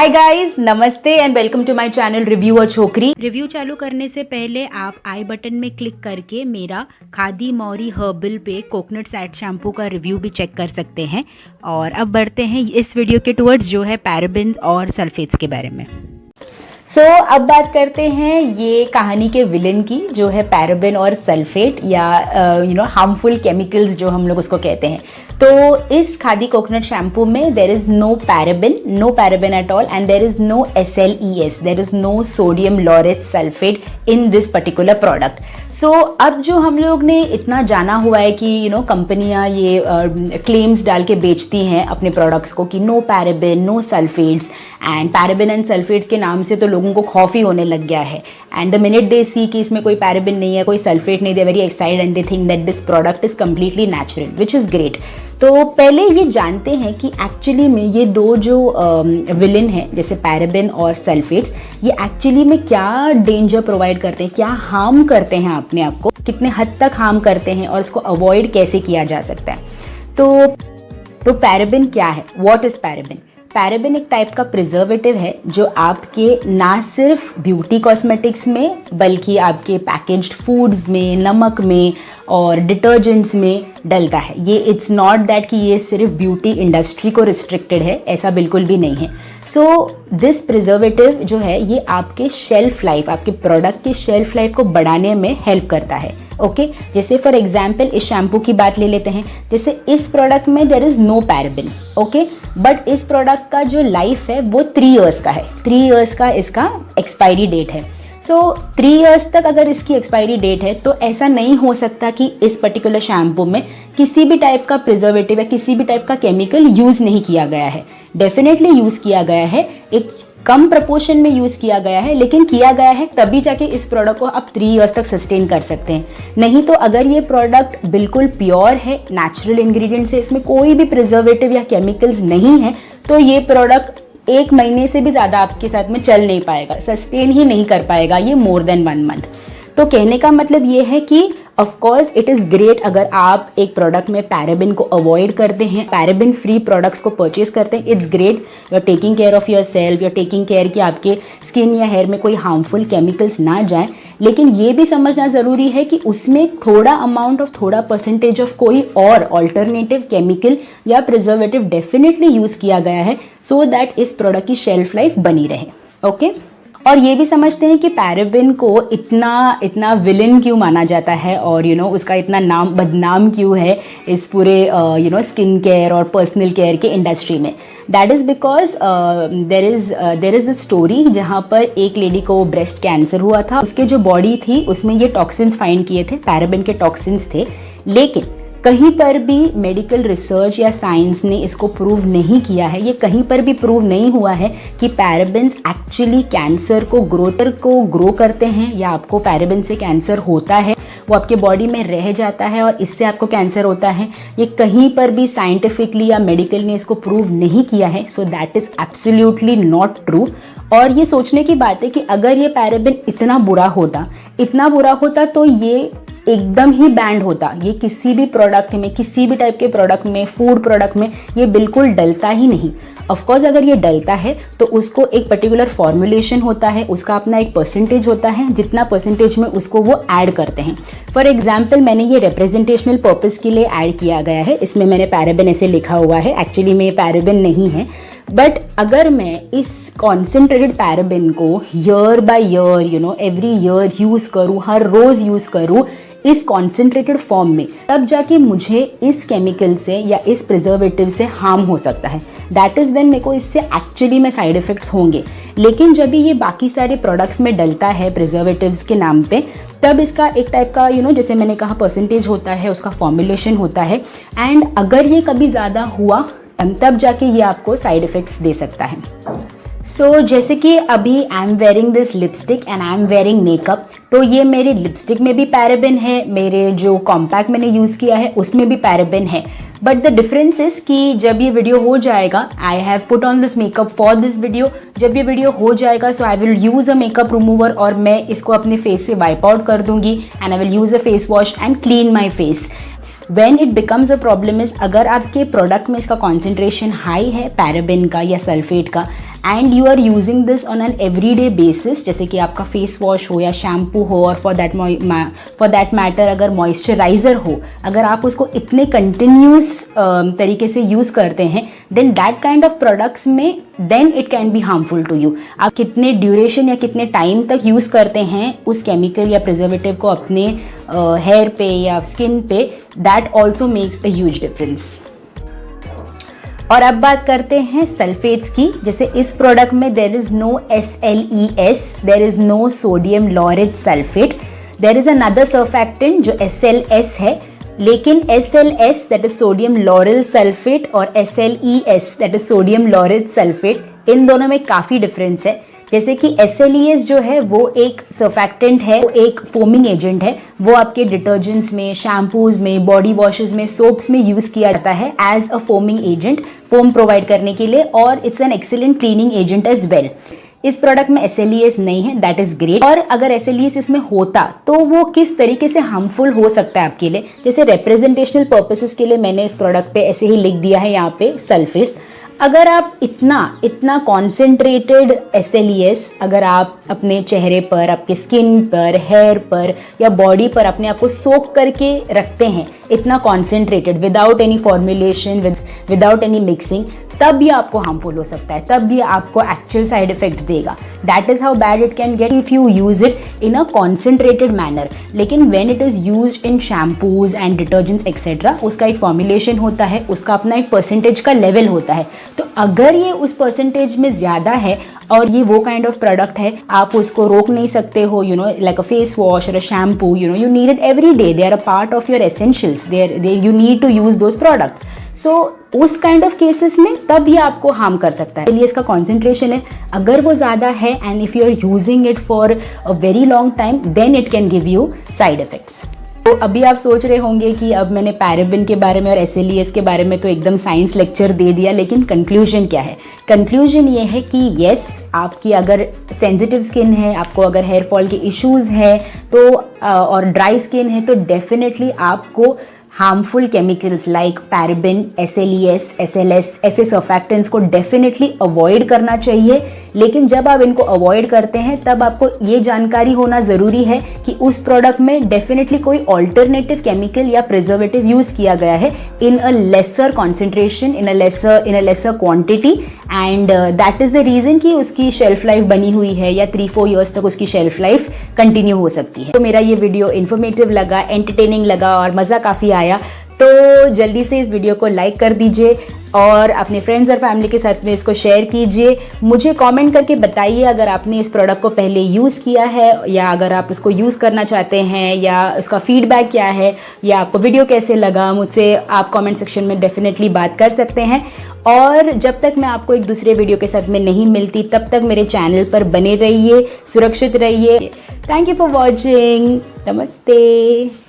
हाय guys, नमस्ते and welcome to my channel review और छोकरी। रिव्यू चालू करने से पहले आप आई बटन में क्लिक करके मेरा खादी मौरी हर्बल पे कोकोनट सैड शैम्पू का रिव्यू भी चेक कर सकते हैं। और अब बढ़ते हैं इस वीडियो के टुवर्ड्स जो है पैराबेन और सल्फेट्स के बारे में। अब बात करते हैं ये कहानी के विलेन की, जो है पैराबेन और सल्फेट या हार्मफुल केमिकल्स जो हम लोग उसको कहते हैं। तो इस खादी कोकोनट शैम्पू में there is no paraben at all and there is no SLES, there is no sodium laureth sulphate in this particular product. अब जो हम लोग ने इतना जाना हुआ है कि कंपनियां ये क्लेम्स डाल के बेचती हैं अपने प्रोडक्ट्स को कि no paraben, no sulphates, and paraben and sulphates के नाम से तो लोगों को खौफ ही होने लग गया है। And the minute they see कि इसमें कोई पैराबेन नहीं है, कोई सल्फेट नहीं, they very excited and they think that this product is completely natural, which is great. तो पहले ये जानते हैं कि एक्चुअली में ये दो जो विलेन है जैसे पैराबेन और सल्फेट्स, ये एक्चुअली में क्या डेंजर प्रोवाइड करते हैं, क्या हार्म करते हैं अपने आप को, कितने हद तक हार्म करते हैं और इसको अवॉइड कैसे किया जा सकता है। तो पैराबेन क्या है, व्हाट इज पैराबेन? पैराबेन एक टाइप का प्रिजर्वेटिव है जो आपके ना सिर्फ ब्यूटी कॉस्मेटिक्स में बल्कि आपके पैकेज्ड फूड्स में, नमक में और डिटर्जेंट्स में डलता है। ये इट्स नॉट दैट कि ये सिर्फ ब्यूटी इंडस्ट्री को रिस्ट्रिक्टेड है, ऐसा बिल्कुल भी नहीं है। दिस प्रिजर्वेटिव जो है ये आपके शेल्फ लाइफ, आपके प्रोडक्ट की शेल्फ लाइफ को बढ़ाने में हेल्प करता है। ओके, जैसे फॉर एग्जाम्पल इस शैम्पू की बात ले लेते हैं। जैसे इस प्रोडक्ट में there is no paraben, okay, but इस प्रोडक्ट का जो लाइफ है वो 3 इयर्स का है। 3 इयर्स का इसका एक्सपायरी डेट है। 3 इयर्स तक अगर इसकी एक्सपायरी डेट है तो ऐसा नहीं हो सकता कि इस पर्टिकुलर शैम्पू में किसी भी टाइप का प्रिजर्वेटिव या किसी भी टाइप का केमिकल यूज़ नहीं किया गया है। डेफिनेटली यूज़ किया गया है, एक कम प्रपोर्शन में यूज़ किया गया है, लेकिन किया गया है तभी जाके इस प्रोडक्ट को आप 3 इयर्स तक सस्टेन कर सकते हैं। नहीं तो अगर ये प्रोडक्ट बिल्कुल प्योर है, नेचुरल इंग्रेडिएंट्स है, इसमें कोई भी प्रिजर्वेटिव या केमिकल्स नहीं है, तो ये प्रोडक्ट 1 महीने से भी ज़्यादा आपके साथ में चल नहीं पाएगा, सस्टेन ही नहीं कर पाएगा ये मोर देन 1 मंथ। तो कहने का मतलब ये है कि of course it is great अगर आप एक प्रोडक्ट में पैराबेन को अवॉइड करते हैं, पैराबेन फ्री प्रोडक्ट्स को परचेज करते हैं। It's great, you are taking care of your self, you are taking care कि आपके स्किन या हेयर में कोई हार्मफुल केमिकल्स ना जाएं। लेकिन ये भी समझना ज़रूरी है कि उसमें थोड़ा अमाउंट ऑफ, थोड़ा परसेंटेज ऑफ कोई और ऑल्टरनेटिव केमिकल या प्रिजर्वेटिव डेफिनेटली यूज़ किया गया है सो दैट इस प्रोडक्ट की शेल्फ लाइफ बनी रहे। ओके, और ये भी समझते हैं कि पैराबेन को इतना विलेन क्यों माना जाता है और उसका इतना नाम बदनाम क्यों है इस पूरे स्किन केयर और पर्सनल केयर के इंडस्ट्री में। That is because there is a story जहाँ पर एक लेडी को ब्रेस्ट कैंसर हुआ था। उसके जो बॉडी थी उसमें ये टॉक्सिन्स फाइंड किए थे, पैराबेन के टॉक्सिन्स थे, लेकिन कहीं पर भी मेडिकल रिसर्च या साइंस ने इसको प्रूव नहीं किया है, ये कहीं पर भी प्रूव नहीं हुआ है कि पैराबेन्स एक्चुअली कैंसर को ग्रो करते हैं या आपको पैराबेन से कैंसर होता है, वो आपके बॉडी में रह जाता है और इससे आपको कैंसर होता है। ये कहीं पर भी साइंटिफिकली या मेडिकल ने इसको प्रूव नहीं किया है। So that is absolutely not true. और ये सोचने की बात है कि अगर ये पैराबेन इतना बुरा होता तो ये एकदम ही बैंड होता। ये किसी भी प्रोडक्ट में, किसी भी टाइप के प्रोडक्ट में, फूड प्रोडक्ट में ये बिल्कुल डलता ही नहीं। ऑफकोर्स अगर ये डलता है तो उसको एक पर्टिकुलर फॉर्मुलेशन होता है, उसका अपना एक परसेंटेज होता है, जितना परसेंटेज में उसको वो ऐड करते हैं। फॉर एग्जाम्पल मैंने ये रिप्रेजेंटेशनल पर्पज़ के लिए ऐड किया गया है, इसमें मैंने पैराबेन ऐसे लिखा हुआ है, एक्चुअली में पैराबेन नहीं है। बट अगर मैं इस कॉन्सेंट्रेटेड पैराबेन को year by year every year use करूँ, हर रोज़ यूज़ करूँ इस कॉन्सेंट्रेटेड फॉर्म में, तब जाके मुझे इस केमिकल से या इस प्रिजर्वेटिव से हार्म हो सकता है। दैट इज़ व्हेन मेरे को इससे एक्चुअली में साइड इफ़ेक्ट्स होंगे। लेकिन जब भी ये बाकी सारे प्रोडक्ट्स में डलता है प्रिजर्वेटिव्स के नाम पे, तब इसका एक टाइप का जैसे मैंने कहा परसेंटेज होता है, उसका फॉर्मुलेशन होता है, एंड अगर ये कभी ज़्यादा हुआ तब जाके ये आपको साइड इफ़ेक्ट्स दे सकता है। जैसे कि अभी I am wearing this lipstick and I am wearing makeup, तो ये मेरे लिपस्टिक में भी पैराबेन है, मेरे जो कॉम्पैक्ट मैंने यूज़ किया है उसमें भी पैराबेन है। बट द डिफरेंस इज कि जब ये वीडियो हो जाएगा, I have put on this makeup for this video, जब ये वीडियो हो जाएगा so I will use a makeup remover और मैं इसको अपने फेस से वाइप आउट कर दूंगी and I will use a face wash and clean my face. When it becomes a problem is अगर आपके प्रोडक्ट में इसका कॉन्सेंट्रेशन हाई है पैराबेन का या सल्फेट का and you are using this on an everyday basis, जैसे कि आपका फेस वॉश हो या शैम्पू हो, और फॉर दैट मैटर अगर मॉइस्चराइज़र हो, अगर आप उसको इतने कंटिन्यूस तरीके से यूज़ करते हैं, then that kind of products में then it can be harmful to you. आप कितने ड्यूरेशन या कितने टाइम तक यूज़ करते हैं उस केमिकल या प्रिजर्वेटिव को अपने हेयर पे या स्किन पे, that also makes a huge difference. और अब बात करते हैं सल्फेट्स की। जैसे इस प्रोडक्ट में there is no SLES, there is no sodium laureth sulphate, there is another surfactant जो SLS है, लेकिन SLS that is sodium lauryl sulphate और SLES that is sodium laureth sulphate, इन दोनों में काफ़ी डिफरेंस है। जैसे कि SLES जो है वो एक सर्फेक्टेंट है, वो एक फोमिंग एजेंट है, वो आपके डिटर्जेंट्स में, शैम्पूज में, बॉडी वॉशेस में, सोप्स में यूज़ किया जाता है as a foaming agent, foam provide करने के लिए, और it's an excellent cleaning agent as well. इस प्रोडक्ट में SLES नहीं है, दैट इज ग्रेट। और अगर SLES इसमें होता तो वो किस तरीके से हार्मफुल हो सकता है आपके लिए, जैसे रिप्रेजेंटेशनल पर्पसेस के लिए मैंने इस प्रोडक्ट पे ऐसे ही लिख दिया है यहाँ पे सल्फेट्स। अगर आप इतना कॉन्सेंट्रेटेड SLES अगर आप अपने चेहरे पर, आपके स्किन पर, हेयर पर या बॉडी पर अपने आप को सोक करके रखते हैं, इतना concentrated, without any formulation, without any mixing, तब ये आपको हार्मफुल हो सकता है, तब ये आपको एक्चुअल साइड इफेक्ट्स देगा। That is how bad it can get if you use it in a concentrated manner. लेकिन when it is used in shampoos and detergents etcetera, उसका एक फॉर्मुलेशन होता है, उसका अपना एक परसेंटेज का लेवल होता है। तो अगर ये उस परसेंटेज में ज़्यादा है और ये वो काइंड ऑफ प्रोडक्ट है, आप उसको रोक नहीं सकते हो, you know, like a face wash और a shampoo, you know, you need it every day, they are a part of your essentials, you need to use those products. So उस kind of cases में तब ये आपको harm कर सकता है। इसलिए इसका कॉन्सेंट्रेशन है, अगर वो ज़्यादा है and if you are using it for a very long time, then it can give you side effects. तो अभी आप सोच रहे होंगे कि अब मैंने पैराबिन के बारे में और SLES के बारे में तो एकदम साइंस लेक्चर दे दिया, लेकिन कंक्लूजन क्या है? कंक्लूजन ये है कि येस, आपकी अगर सेंसिटिव स्किन है, आपको अगर हेयर फॉल के इश्यूज़ है तो और ड्राई स्किन है, तो डेफिनेटली आपको harmful chemicals like paraben, SLES, SLS ऐसे सर्फेक्टेंट्स को डेफिनेटली अवॉइड करना चाहिए। लेकिन जब आप इनको अवॉइड करते हैं तब आपको ये जानकारी होना ज़रूरी है कि उस प्रोडक्ट में डेफिनेटली कोई ऑल्टरनेटिव केमिकल या प्रिजर्वेटिव यूज़ किया गया है in a lesser concentration, in a lesser quantity, and that is the reason कि उसकी शेल्फ लाइफ बनी हुई है या 3-4 ईयर्स तक उसकी शेल्फ लाइफ कंटिन्यू हो सकती है। तो मेरा ये वीडियो इन्फॉर्मेटिव लगा, एंटरटेनिंग लगा और मज़ा काफ़ी आया, तो जल्दी से इस वीडियो को लाइक कर दीजिए और अपने फ्रेंड्स और फैमिली के साथ में इसको शेयर कीजिए। मुझे कमेंट करके बताइए अगर आपने इस प्रोडक्ट को पहले यूज़ किया है, या अगर आप इसको यूज़ करना चाहते हैं, या इसका फीडबैक क्या है, या आपको वीडियो कैसे लगा। मुझसे आप कमेंट सेक्शन में डेफिनेटली बात कर सकते हैं। और जब तक मैं आपको एक दूसरे वीडियो के साथ में नहीं मिलती, तब तक मेरे चैनल पर बने रहिए, सुरक्षित रहिए। Thank you for watching. नमस्ते।